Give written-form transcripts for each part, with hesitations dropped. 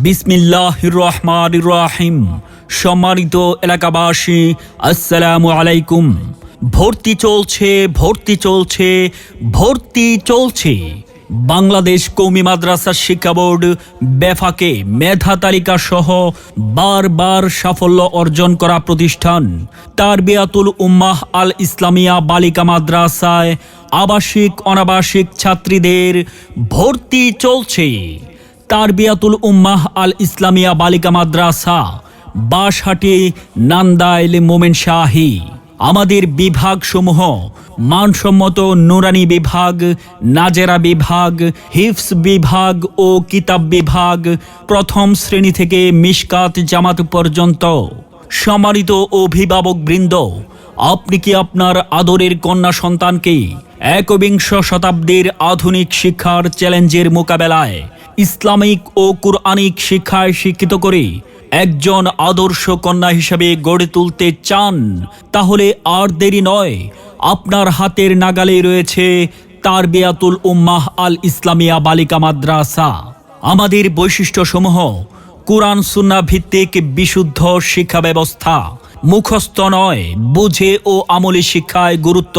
বিসমিল্লাহির রহমানির রহিম। সম্মানিত এলাকাবাসী, আসসালামু আলাইকুম। ভর্তি চলছে। বাংলাদেশ কওমি মাদ্রাসা শিক্ষা বোর্ড বেফাকে মেধা তালিকা সহ বারবার সাফল্য অর্জন করা প্রতিষ্ঠান তারবিয়াতুল উম্মাহ আল ইসলামিয়া বালিকা মাদ্রাসায় আবাসিক অনাবাসিক ছাত্রীদের ভর্তি চলছে। তারবিয়াতুল উম্মাহ আল ইসলামিয়া বালিকা মাদ্রাসা, বাঁশহাটি, নান্দাইল, মোমেনশাহী। আমাদের বিভাগসমূহ মানসম্মত নুরানি বিভাগ, নাজেরা বিভাগ, হিফজ বিভাগ ও কিতাব বিভাগ, প্রথম শ্রেণী থেকে মিশকাত জামাত পর্যন্ত। সম্মানিত অভিভাবকবৃন্দ, আপনি কি আপনার আদরের কন্যা সন্তানকে একবিংশ শতাব্দীর আধুনিক শিক্ষার চ্যালেঞ্জের মোকাবেলায় ইসলামিক ও কুরআনিক শিক্ষায় শিক্ষিত করে একজন আদর্শ কন্যা হিসেবে গড়ে তুলতে চান? তাহলে আর দেরি নয়, আপনার হাতের নাগালে রয়েছে তারবিয়াতুল উম্মাহ আল ইসলামিয়া বালিকা মাদ্রাসা। আমাদের বৈশিষ্ট্যসমূহ: কুরআন সুন্নাহ ভিত্তিক বিশুদ্ধ শিক্ষা ব্যবস্থা, মুখস্থ নয়, বুঝে ও আমলি শিক্ষায় গুরুত্ব,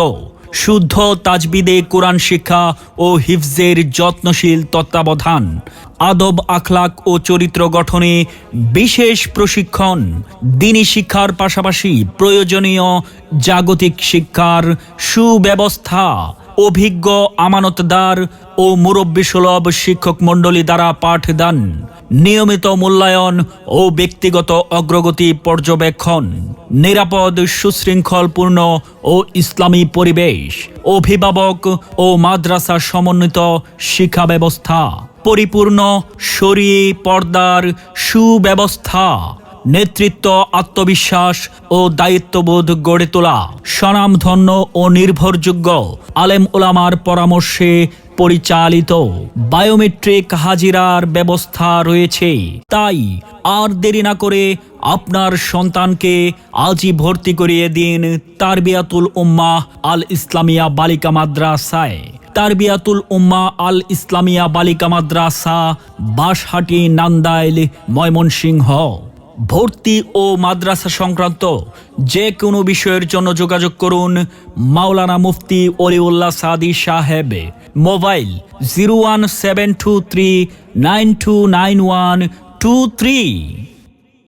শুদ্ধ তাজবিদে কোরআন শিক্ষা ও হিফজের যত্নশীল তত্ত্বাবধান, আদব আখলাক ও চরিত্র গঠনে বিশেষ প্রশিক্ষণ, দ্বীনি শিক্ষার পাশাপাশি প্রয়োজনীয় জাগতিক শিক্ষার সুব্যবস্থা, অভিজ্ঞ আমানতদার ও মুরব্বীসুলভ শিক্ষক মণ্ডলী দ্বারা পাঠদান, নিয়মিত মূল্যায়ন ও ব্যক্তিগত অগ্রগতি পর্যবেক্ষণ, নিরাপদ সুশৃঙ্খলপূর্ণ ও ইসলামী পরিবেশ, অভিভাবক ও মাদ্রাসা সমন্বিত শিক্ষা ব্যবস্থা, পরিপূর্ণ শরীয়ী পর্দার সুব্যবস্থা, নেতৃত্ব, আত্মবিশ্বাস ও দায়িত্ববোধ গড়ে তোলা, স্বনামধন্য ও নির্ভরযোগ্য আলেম ওলামার পরামর্শে পরিচালিত, বায়োমেট্রিক হাজিরার ব্যবস্থা রয়েছে। তাই আর দেরি না করে আপনার সন্তানকে আজই ভর্তি করিয়ে দিন তারবিয়াতুল উম্মাহ আল ইসলামিয়া বালিকা মাদ্রাসায়। তারবিয়াতুল উম্মাহ আল ইসলামিয়া বালিকা মাদ্রাসা, বাঁশহাটি, নান্দাইল, ময়মনসিংহ। ভর্তি ও মাদ্রাসা সংক্রান্ত যে কোনো বিষয়ের জন্য যোগাযোগ করুন মাওলানা মুফতি ওলিউল্লাহ সাদি সাহেব। মোবাইল 01723929123।